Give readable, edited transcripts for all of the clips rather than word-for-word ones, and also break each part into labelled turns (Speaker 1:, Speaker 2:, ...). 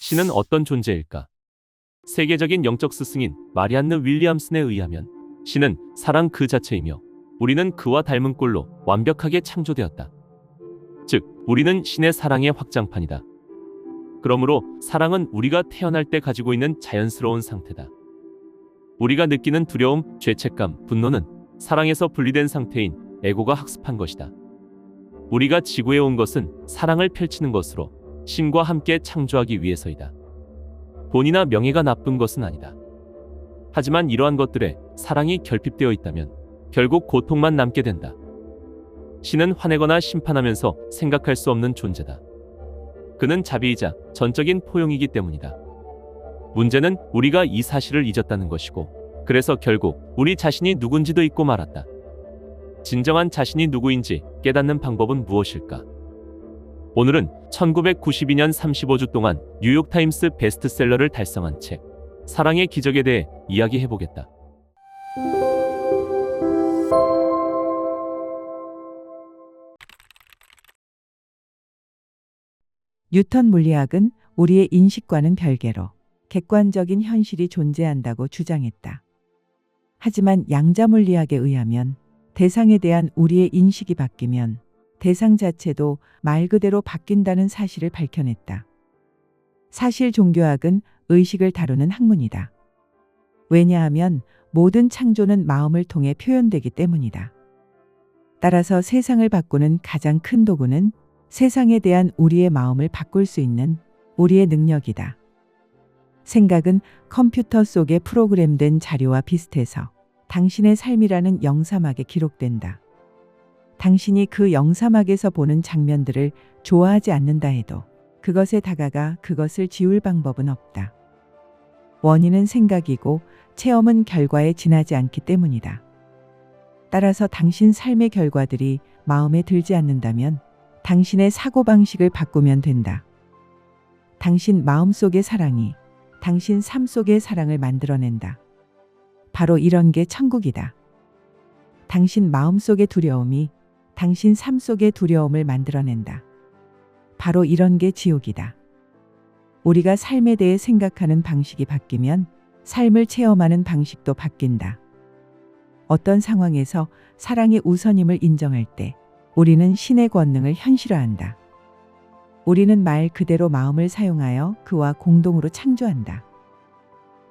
Speaker 1: 신은 어떤 존재일까? 세계적인 영적 스승인 마리안느 윌리엄슨에 의하면 신은 사랑 그 자체이며 우리는 그와 닮은 꼴로 완벽하게 창조되었다. 즉, 우리는 신의 사랑의 확장판이다. 그러므로 사랑은 우리가 태어날 때 가지고 있는 자연스러운 상태다. 우리가 느끼는 두려움, 죄책감, 분노는 사랑에서 분리된 상태인 에고가 학습한 것이다. 우리가 지구에 온 것은 사랑을 펼치는 것으로 신과 함께 창조하기 위해서이다. 돈이나 명예가 나쁜 것은 아니다. 하지만 이러한 것들에 사랑이 결핍되어 있다면 결국 고통만 남게 된다. 신은 화내거나 심판하면서 생각할 수 없는 존재다. 그는 자비이자 전적인 포용이기 때문이다. 문제는 우리가 이 사실을 잊었다는 것이고, 그래서 결국 우리 자신이 누군지도 잊고 말았다. 진정한 자신이 누구인지 깨닫는 방법은 무엇일까? 오늘은 1992년 35주 동안 뉴욕타임스 베스트셀러를 달성한 책 사랑의 기적에 대해 이야기해보겠다.
Speaker 2: 뉴턴 물리학은 우리의 인식과는 별개로 객관적인 현실이 존재한다고 주장했다. 하지만 양자 물리학에 의하면 대상에 대한 우리의 인식이 바뀌면 대상 자체도 말 그대로 바뀐다는 사실을 밝혀냈다. 사실 종교학은 의식을 다루는 학문이다. 왜냐하면 모든 창조는 마음을 통해 표현되기 때문이다. 따라서 세상을 바꾸는 가장 큰 도구는 세상에 대한 우리의 마음을 바꿀 수 있는 우리의 능력이다. 생각은 컴퓨터 속에 프로그램된 자료와 비슷해서 당신의 삶이라는 영사막에 기록된다. 당신이 그 영사막에서 보는 장면들을 좋아하지 않는다 해도 그것에 다가가 그것을 지울 방법은 없다. 원인은 생각이고 체험은 결과에 지나지 않기 때문이다. 따라서 당신 삶의 결과들이 마음에 들지 않는다면 당신의 사고방식을 바꾸면 된다. 당신 마음속의 사랑이 당신 삶 속의 사랑을 만들어낸다. 바로 이런 게 천국이다. 당신 마음속의 두려움이 당신 삶 속의 두려움을 만들어낸다. 바로 이런 게 지옥이다. 우리가 삶에 대해 생각하는 방식이 바뀌면 삶을 체험하는 방식도 바뀐다. 어떤 상황에서 사랑이 우선임을 인정할 때 우리는 신의 권능을 현실화한다. 우리는 말 그대로 마음을 사용하여 그와 공동으로 창조한다.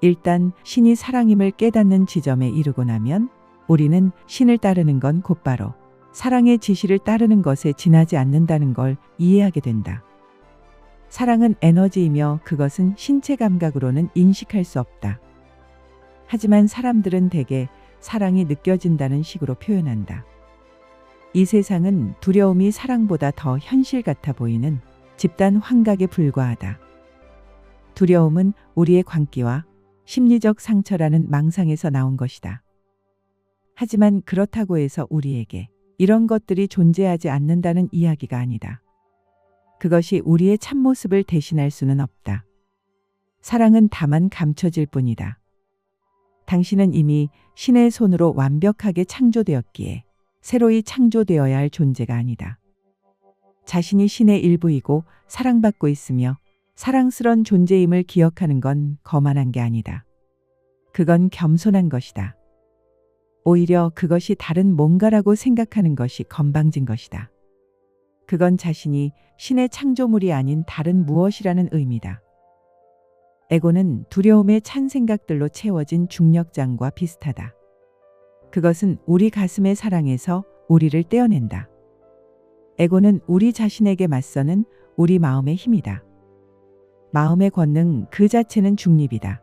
Speaker 2: 일단 신이 사랑임을 깨닫는 지점에 이르고 나면 우리는 신을 따르는 건 곧바로 사랑의 지시를 따르는 것에 지나지 않는다는 걸 이해하게 된다. 사랑은 에너지이며 그것은 신체 감각으로는 인식할 수 없다. 하지만 사람들은 대개 사랑이 느껴진다는 식으로 표현한다. 이 세상은 두려움이 사랑보다 더 현실 같아 보이는 집단 환각에 불과하다. 두려움은 우리의 광기와 심리적 상처라는 망상에서 나온 것이다. 하지만 그렇다고 해서 우리에게 이런 것들이 존재하지 않는다는 이야기가 아니다. 그것이 우리의 참모습을 대신할 수는 없다. 사랑은 다만 감춰질 뿐이다. 당신은 이미 신의 손으로 완벽하게 창조되었기에 새로이 창조되어야 할 존재가 아니다. 자신이 신의 일부이고 사랑받고 있으며 사랑스런 존재임을 기억하는 건 거만한 게 아니다. 그건 겸손한 것이다. 오히려 그것이 다른 뭔가라고 생각하는 것이 건방진 것이다. 그건 자신이 신의 창조물이 아닌 다른 무엇이라는 의미다. 에고는 두려움에 찬 생각들로 채워진 중력장과 비슷하다. 그것은 우리 가슴의 사랑에서 우리를 떼어낸다. 에고는 우리 자신에게 맞서는 우리 마음의 힘이다. 마음의 권능 그 자체는 중립이다.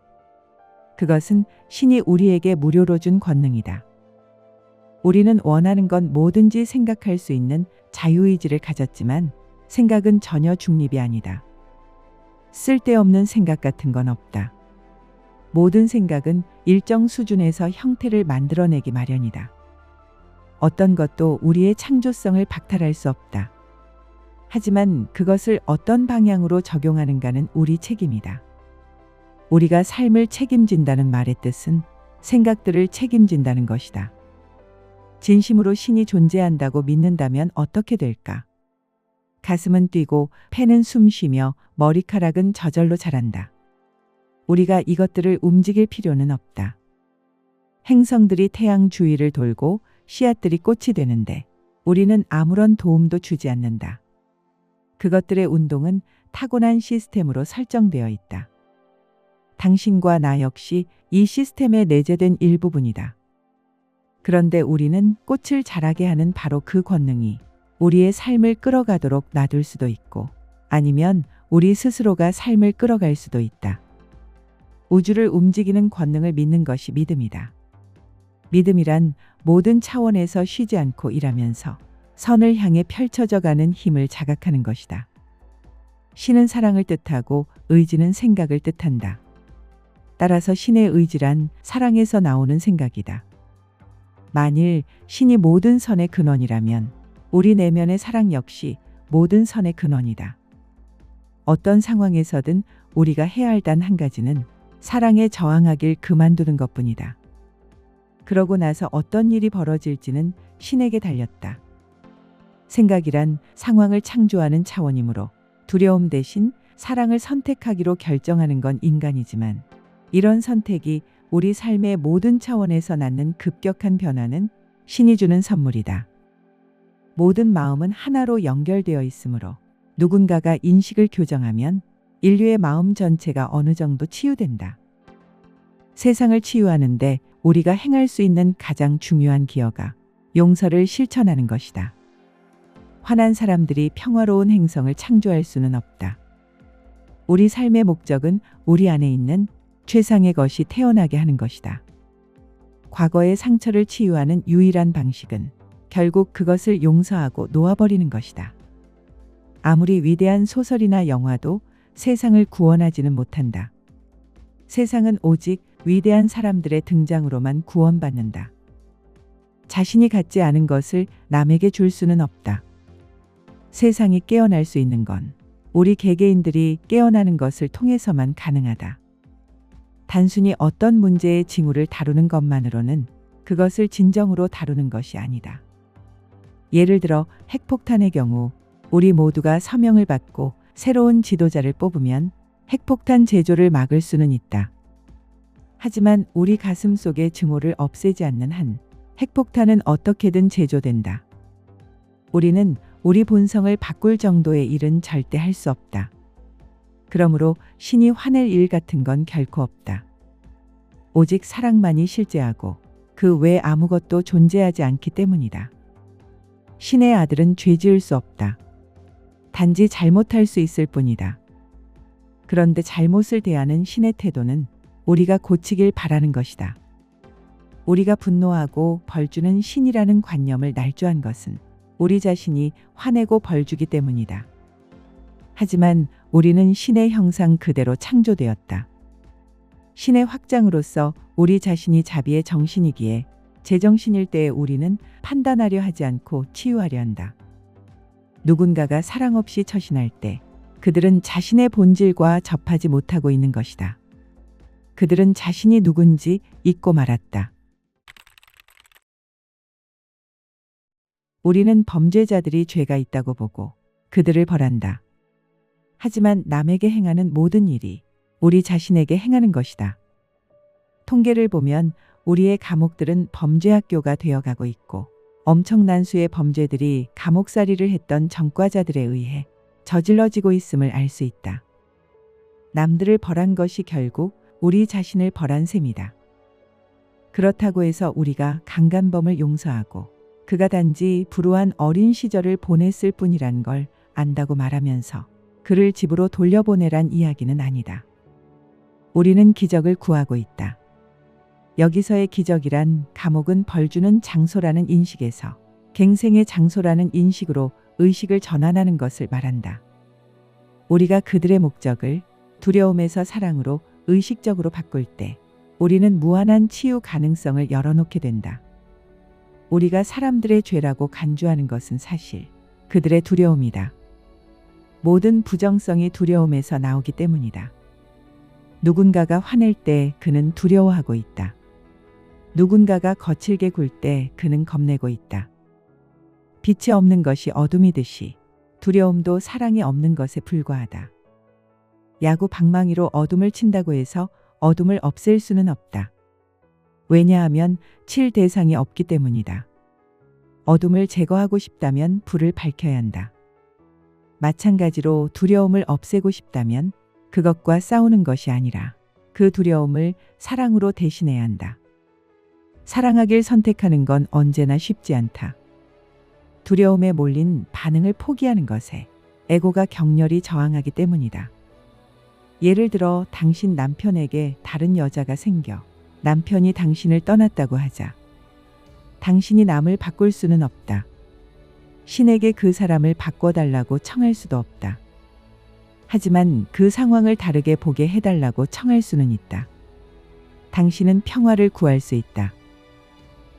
Speaker 2: 그것은 신이 우리에게 무료로 준 권능이다. 우리는 원하는 건 뭐든지 생각할 수 있는 자유의지를 가졌지만 생각은 전혀 중립이 아니다. 쓸데없는 생각 같은 건 없다. 모든 생각은 일정 수준에서 형태를 만들어내기 마련이다. 어떤 것도 우리의 창조성을 박탈할 수 없다. 하지만 그것을 어떤 방향으로 적용하는가는 우리 책임이다. 우리가 삶을 책임진다는 말의 뜻은 생각들을 책임진다는 것이다. 진심으로 신이 존재한다고 믿는다면 어떻게 될까? 가슴은 뛰고 폐는 숨쉬며 머리카락은 저절로 자란다. 우리가 이것들을 움직일 필요는 없다. 행성들이 태양 주위를 돌고 씨앗들이 꽃이 되는데 우리는 아무런 도움도 주지 않는다. 그것들의 운동은 타고난 시스템으로 설정되어 있다. 당신과 나 역시 이 시스템에 내재된 일부분이다. 그런데 우리는 꽃을 자라게 하는 바로 그 권능이 우리의 삶을 끌어가도록 놔둘 수도 있고 아니면 우리 스스로가 삶을 끌어갈 수도 있다. 우주를 움직이는 권능을 믿는 것이 믿음이다. 믿음이란 모든 차원에서 쉬지 않고 일하면서 선을 향해 펼쳐져 가는 힘을 자각하는 것이다. 신은 사랑을 뜻하고 의지는 생각을 뜻한다. 따라서 신의 의지란 사랑에서 나오는 생각이다. 만일 신이 모든 선의 근원이라면 우리 내면의 사랑 역시 모든 선의 근원이다. 어떤 상황에서든 우리가 해야 할 단 한 가지는 사랑에 저항하길 그만두는 것뿐이다. 그러고 나서 어떤 일이 벌어질지는 신에게 달렸다. 생각이란 상황을 창조하는 차원이므로 두려움 대신 사랑을 선택하기로 결정하는 건 인간이지만 이런 선택이 우리 삶의 모든 차원에서 낳는 급격한 변화는 신이 주는 선물이다. 모든 마음은 하나로 연결되어 있으므로 누군가가 인식을 교정하면 인류의 마음 전체가 어느 정도 치유된다. 세상을 치유하는데 우리가 행할 수 있는 가장 중요한 기여가 용서를 실천하는 것이다. 화난 사람들이 평화로운 행성을 창조할 수는 없다. 우리 삶의 목적은 우리 안에 있는 최상의 것이 태어나게 하는 것이다. 과거의 상처를 치유하는 유일한 방식은 결국 그것을 용서하고 놓아버리는 것이다. 아무리 위대한 소설이나 영화도 세상을 구원하지는 못한다. 세상은 오직 위대한 사람들의 등장으로만 구원받는다. 자신이 갖지 않은 것을 남에게 줄 수는 없다. 세상이 깨어날 수 있는 건 우리 개개인들이 깨어나는 것을 통해서만 가능하다. 단순히 어떤 문제의 징후를 다루는 것만으로는 그것을 진정으로 다루는 것이 아니다. 예를 들어 핵폭탄의 경우 우리 모두가 서명을 받고 새로운 지도자를 뽑으면 핵폭탄 제조를 막을 수는 있다. 하지만 우리 가슴 속의 증오를 없애지 않는 한 핵폭탄은 어떻게든 제조된다. 우리는 우리 본성을 바꿀 정도의 일은 절대 할 수 없다. 그러므로 신이 화낼 일 같은 건 결코 없다. 오직 사랑만이 실제하고 그 외 아무것도 존재하지 않기 때문이다. 신의 아들은 죄 지을 수 없다. 단지 잘못할 수 있을 뿐이다. 그런데 잘못을 대하는 신의 태도는 우리가 고치길 바라는 것이다. 우리가 분노하고 벌주는 신이라는 관념을 날조한 것은 우리 자신이 화내고 벌주기 때문이다. 하지만 우리는 신의 형상 그대로 창조되었다. 신의 확장으로서 우리 자신이 자비의 정신이기에 제정신일 때에 우리는 판단하려 하지 않고 치유하려 한다. 누군가가 사랑 없이 처신할 때 그들은 자신의 본질과 접하지 못하고 있는 것이다. 그들은 자신이 누군지 잊고 말았다. 우리는 범죄자들이 죄가 있다고 보고 그들을 벌한다. 하지만 남에게 행하는 모든 일이 우리 자신에게 행하는 것이다. 통계를 보면 우리의 감옥들은 범죄학교가 되어가고 있고 엄청난 수의 범죄들이 감옥살이를 했던 전과자들에 의해 저질러지고 있음을 알 수 있다. 남들을 벌한 것이 결국 우리 자신을 벌한 셈이다. 그렇다고 해서 우리가 강간범을 용서하고 그가 단지 불우한 어린 시절을 보냈을 뿐이란 걸 안다고 말하면서 그를 집으로 돌려보내란 이야기는 아니다. 우리는 기적을 구하고 있다. 여기서의 기적이란 감옥은 벌주는 장소라는 인식에서 갱생의 장소라는 인식으로 의식을 전환하는 것을 말한다. 우리가 그들의 목적을 두려움에서 사랑으로 의식적으로 바꿀 때 우리는 무한한 치유 가능성을 열어놓게 된다. 우리가 사람들의 죄라고 간주하는 것은 사실 그들의 두려움이다. 모든 부정성이 두려움에서 나오기 때문이다. 누군가가 화낼 때 그는 두려워하고 있다. 누군가가 거칠게 굴 때 그는 겁내고 있다. 빛이 없는 것이 어둠이듯이 두려움도 사랑이 없는 것에 불과하다. 야구 방망이로 어둠을 친다고 해서 어둠을 없앨 수는 없다. 왜냐하면 칠 대상이 없기 때문이다. 어둠을 제거하고 싶다면 불을 밝혀야 한다. 마찬가지로 두려움을 없애고 싶다면 그것과 싸우는 것이 아니라 그 두려움을 사랑으로 대신해야 한다. 사랑하길 선택하는 건 언제나 쉽지 않다. 두려움에 몰린 반응을 포기하는 것에 에고가 격렬히 저항하기 때문이다. 예를 들어 당신 남편에게 다른 여자가 생겨 남편이 당신을 떠났다고 하자. 당신이 남을 바꿀 수는 없다. 신에게 그 사람을 바꿔달라고 청할 수도 없다. 하지만 그 상황을 다르게 보게 해달라고 청할 수는 있다. 당신은 평화를 구할 수 있다.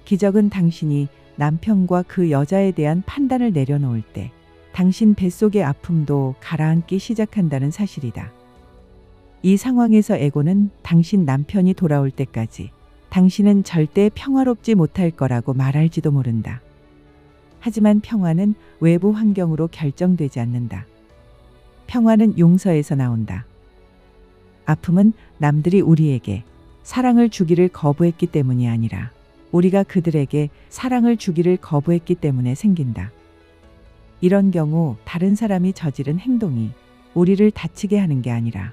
Speaker 2: 기적은 당신이 남편과 그 여자에 대한 판단을 내려놓을 때 당신 뱃속의 아픔도 가라앉기 시작한다는 사실이다. 이 상황에서 에고는 당신 남편이 돌아올 때까지 당신은 절대 평화롭지 못할 거라고 말할지도 모른다. 하지만 평화는 외부 환경으로 결정되지 않는다. 평화는 용서에서 나온다. 아픔은 남들이 우리에게 사랑을 주기를 거부했기 때문이 아니라 우리가 그들에게 사랑을 주기를 거부했기 때문에 생긴다. 이런 경우 다른 사람이 저지른 행동이 우리를 다치게 하는 게 아니라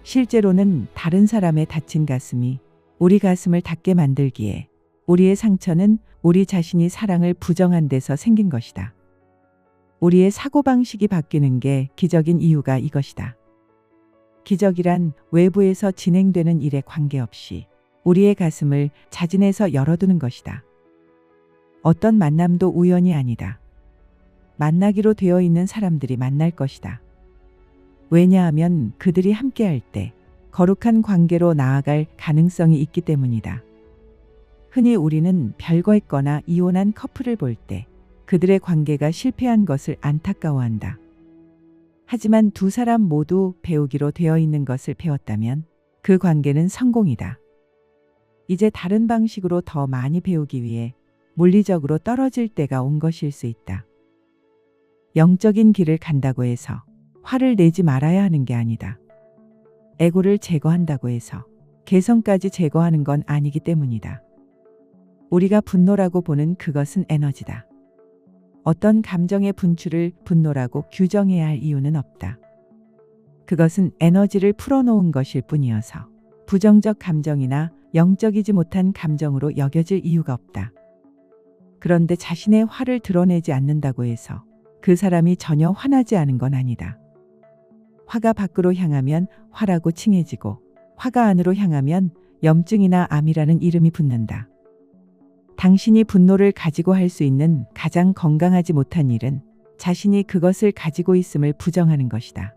Speaker 2: 실제로는 다른 사람의 다친 가슴이 우리 가슴을 닫게 만들기에 우리의 상처는 우리 자신이 사랑을 부정한 데서 생긴 것이다. 우리의 사고방식이 바뀌는 게 기적인 이유가 이것이다. 기적이란 외부에서 진행되는 일에 관계없이 우리의 가슴을 자진해서 열어두는 것이다. 어떤 만남도 우연이 아니다. 만나기로 되어 있는 사람들이 만날 것이다. 왜냐하면 그들이 함께할 때 거룩한 관계로 나아갈 가능성이 있기 때문이다. 흔히 우리는 별거했거나 이혼한 커플을 볼 때 그들의 관계가 실패한 것을 안타까워한다. 하지만 두 사람 모두 배우기로 되어 있는 것을 배웠다면 그 관계는 성공이다. 이제 다른 방식으로 더 많이 배우기 위해 물리적으로 떨어질 때가 온 것일 수 있다. 영적인 길을 간다고 해서 화를 내지 말아야 하는 게 아니다. 에고를 제거한다고 해서 개성까지 제거하는 건 아니기 때문이다. 우리가 분노라고 보는 그것은 에너지다. 어떤 감정의 분출을 분노라고 규정해야 할 이유는 없다. 그것은 에너지를 풀어놓은 것일 뿐이어서 부정적 감정이나 영적이지 못한 감정으로 여겨질 이유가 없다. 그런데 자신의 화를 드러내지 않는다고 해서 그 사람이 전혀 화나지 않은 건 아니다. 화가 밖으로 향하면 화라고 칭해지고 화가 안으로 향하면 염증이나 암이라는 이름이 붙는다. 당신이 분노를 가지고 할 수 있는 가장 건강하지 못한 일은 자신이 그것을 가지고 있음을 부정하는 것이다.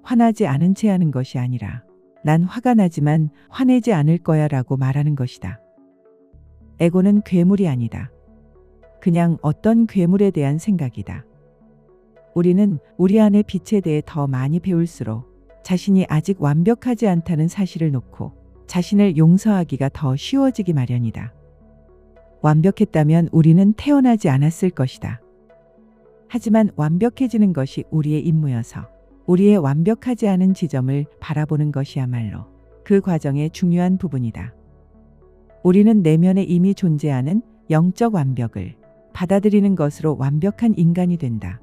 Speaker 2: 화나지 않은 채 하는 것이 아니라 난 화가 나지만 화내지 않을 거야 라고 말하는 것이다. 에고는 괴물이 아니다. 그냥 어떤 괴물에 대한 생각이다. 우리는 우리 안의 빛에 대해 더 많이 배울수록 자신이 아직 완벽하지 않다는 사실을 놓고 자신을 용서하기가 더 쉬워지기 마련이다. 완벽했다면 우리는 태어나지 않았을 것이다. 하지만 완벽해지는 것이 우리의 임무여서 우리의 완벽하지 않은 지점을 바라보는 것이야말로 그 과정의 중요한 부분이다. 우리는 내면에 이미 존재하는 영적 완벽을 받아들이는 것으로 완벽한 인간이 된다.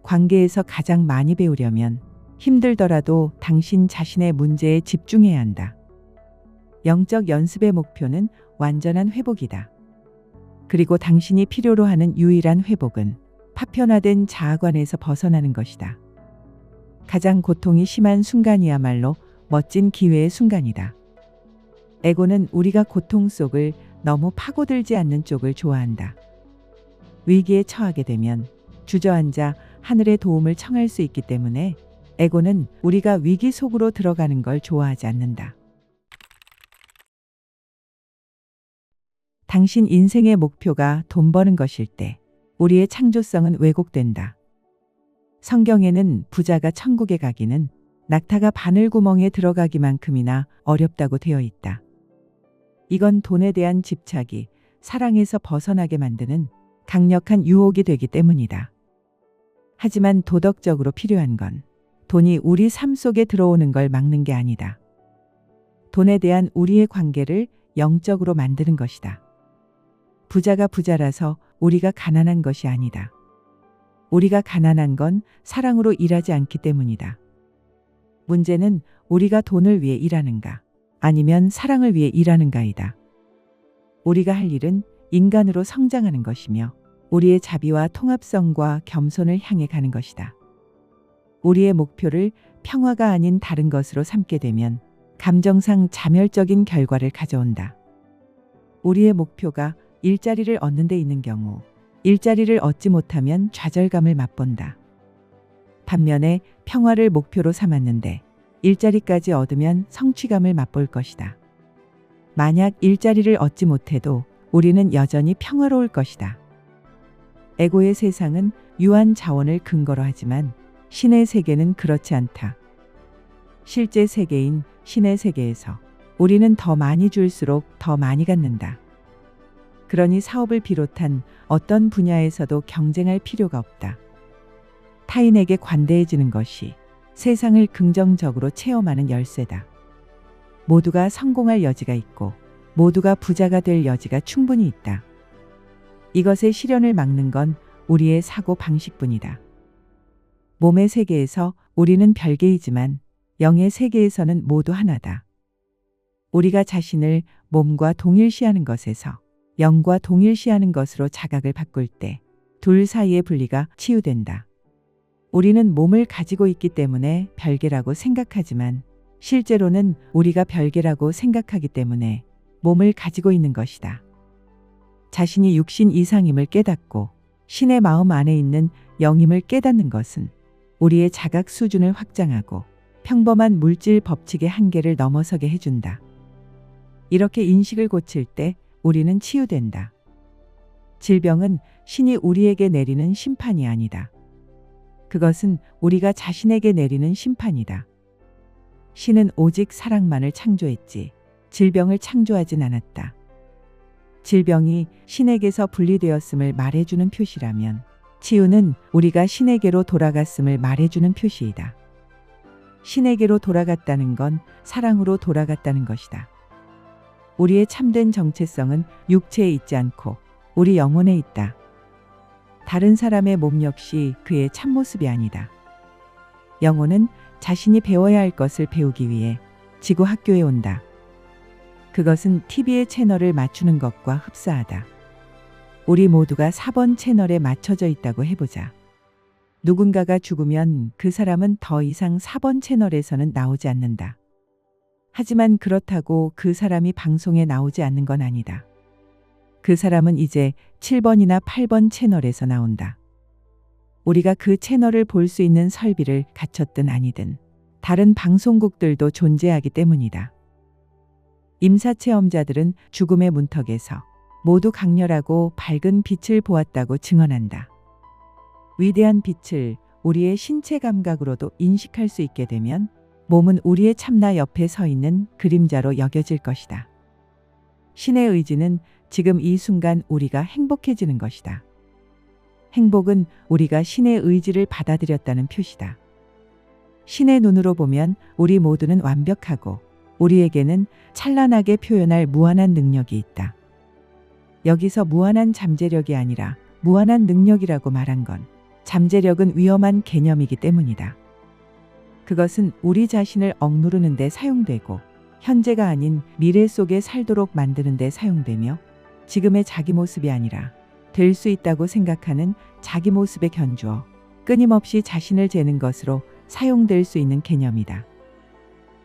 Speaker 2: 관계에서 가장 많이 배우려면 힘들더라도 당신 자신의 문제에 집중해야 한다. 영적 연습의 목표는 완전한 회복이다. 그리고 당신이 필요로 하는 유일한 회복은 파편화된 자아관에서 벗어나는 것이다. 가장 고통이 심한 순간이야말로 멋진 기회의 순간이다. 에고는 우리가 고통 속을 너무 파고들지 않는 쪽을 좋아한다. 위기에 처하게 되면 주저앉아 하늘의 도움을 청할 수 있기 때문에 에고는 우리가 위기 속으로 들어가는 걸 좋아하지 않는다. 당신 인생의 목표가 돈 버는 것일 때 우리의 창조성은 왜곡된다. 성경에는 부자가 천국에 가기는 낙타가 바늘구멍에 들어가기만큼이나 어렵다고 되어 있다. 이건 돈에 대한 집착이 사랑에서 벗어나게 만드는 강력한 유혹이 되기 때문이다. 하지만 도덕적으로 필요한 건 돈이 우리 삶 속에 들어오는 걸 막는 게 아니다. 돈에 대한 우리의 관계를 영적으로 만드는 것이다. 부자가 부자라서 우리가 가난한 것이 아니다. 우리가 가난한 건 사랑으로 일하지 않기 때문이다. 문제는 우리가 돈을 위해 일하는가, 아니면 사랑을 위해 일하는가이다. 우리가 할 일은 인간으로 성장하는 것이며 우리의 자비와 통합성과 겸손을 향해 가는 것이다. 우리의 목표를 평화가 아닌 다른 것으로 삼게 되면 감정상 자멸적인 결과를 가져온다. 우리의 목표가 일자리를 얻는 데 있는 경우 일자리를 얻지 못하면 좌절감을 맛본다. 반면에 평화를 목표로 삼았는데 일자리까지 얻으면 성취감을 맛볼 것이다. 만약 일자리를 얻지 못해도 우리는 여전히 평화로울 것이다. 에고의 세상은 유한 자원을 근거로 하지만 신의 세계는 그렇지 않다. 실제 세계인 신의 세계에서 우리는 더 많이 줄수록 더 많이 갖는다. 그러니 사업을 비롯한 어떤 분야에서도 경쟁할 필요가 없다. 타인에게 관대해지는 것이 세상을 긍정적으로 체험하는 열쇠다. 모두가 성공할 여지가 있고 모두가 부자가 될 여지가 충분히 있다. 이것의 실현을 막는 건 우리의 사고 방식뿐이다. 몸의 세계에서 우리는 별개이지만 영의 세계에서는 모두 하나다. 우리가 자신을 몸과 동일시하는 것에서 영과 동일시하는 것으로 자각을 바꿀 때 둘 사이의 분리가 치유된다. 우리는 몸을 가지고 있기 때문에 별개라고 생각하지만 실제로는 우리가 별개라고 생각하기 때문에 몸을 가지고 있는 것이다. 자신이 육신 이상임을 깨닫고 신의 마음 안에 있는 영임을 깨닫는 것은 우리의 자각 수준을 확장하고 평범한 물질 법칙의 한계를 넘어서게 해준다. 이렇게 인식을 고칠 때 우리는 치유된다. 질병은 신이 우리에게 내리는 심판이 아니다. 그것은 우리가 자신에게 내리는 심판이다. 신은 오직 사랑만을 창조했지 질병을 창조하진 않았다. 질병이 신에게서 분리되었음을 말해주는 표시라면 치유는 우리가 신에게로 돌아갔음을 말해주는 표시이다. 신에게로 돌아갔다는 건 사랑으로 돌아갔다는 것이다. 우리의 참된 정체성은 육체에 있지 않고 우리 영혼에 있다. 다른 사람의 몸 역시 그의 참모습이 아니다. 영혼은 자신이 배워야 할 것을 배우기 위해 지구 학교에 온다. 그것은 TV의 채널을 맞추는 것과 흡사하다. 우리 모두가 4번 채널에 맞춰져 있다고 해보자. 누군가가 죽으면 그 사람은 더 이상 4번 채널에서는 나오지 않는다. 하지만 그렇다고 그 사람이 방송에 나오지 않는 건 아니다. 그 사람은 이제 7번이나 8번 채널에서 나온다. 우리가 그 채널을 볼 수 있는 설비를 갖췄든 아니든 다른 방송국들도 존재하기 때문이다. 임사체험자들은 죽음의 문턱에서 모두 강렬하고 밝은 빛을 보았다고 증언한다. 위대한 빛을 우리의 신체 감각으로도 인식할 수 있게 되면 몸은 우리의 참나 옆에 서 있는 그림자로 여겨질 것이다. 신의 의지는 지금 이 순간 우리가 행복해지는 것이다. 행복은 우리가 신의 의지를 받아들였다는 표시다. 신의 눈으로 보면 우리 모두는 완벽하고 우리에게는 찬란하게 표현할 무한한 능력이 있다. 여기서 무한한 잠재력이 아니라 무한한 능력이라고 말한 건 잠재력은 위험한 개념이기 때문이다. 그것은 우리 자신을 억누르는 데 사용되고 현재가 아닌 미래 속에 살도록 만드는 데 사용되며 지금의 자기 모습이 아니라 될 수 있다고 생각하는 자기 모습에 견주어 끊임없이 자신을 재는 것으로 사용될 수 있는 개념이다.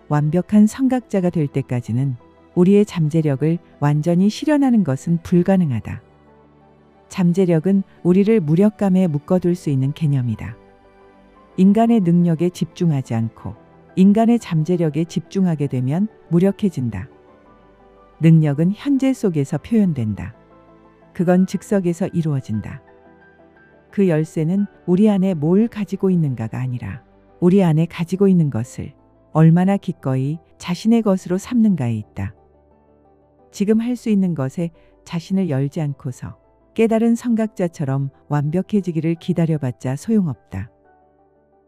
Speaker 2: 완벽한 성각자가 될 때까지는 우리의 잠재력을 완전히 실현하는 것은 불가능하다. 잠재력은 우리를 무력감에 묶어둘 수 있는 개념이다. 인간의 능력에 집중하지 않고 인간의 잠재력에 집중하게 되면 무력해진다. 능력은 현재 속에서 표현된다. 그건 즉석에서 이루어진다. 그 열쇠는 우리 안에 뭘 가지고 있는가가 아니라 우리 안에 가지고 있는 것을 얼마나 기꺼이 자신의 것으로 삼는가에 있다. 지금 할 수 있는 것에 자신을 열지 않고서 깨달은 성각자처럼 완벽해지기를 기다려봤자 소용없다.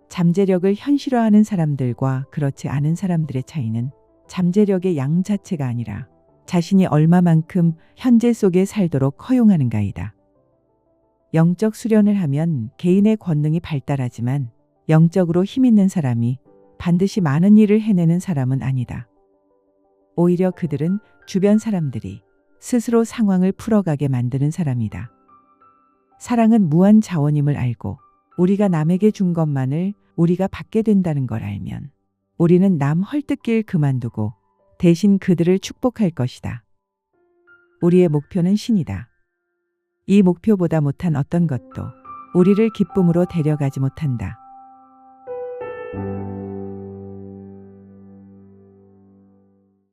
Speaker 2: 잠재력을 현실화하는 사람들과 그렇지 않은 사람들의 차이는 잠재력의 양 자체가 아니라 자신이 얼마만큼 현재 속에 살도록 허용하는가이다. 영적 수련을 하면 개인의 권능이 발달하지만 영적으로 힘 있는 사람이 반드시 많은 일을 해내는 사람은 아니다. 오히려 그들은 주변 사람들이 스스로 상황을 풀어가게 만드는 사람이다. 사랑은 무한 자원임을 알고 우리가 남에게 준 것만을 우리가 받게 된다는 걸 알면 우리는 남 헐뜯길 그만두고 대신 그들을 축복할 것이다. 우리의 목표는 신이다. 이 목표보다 못한 어떤 것도 우리를 기쁨으로 데려가지 못한다.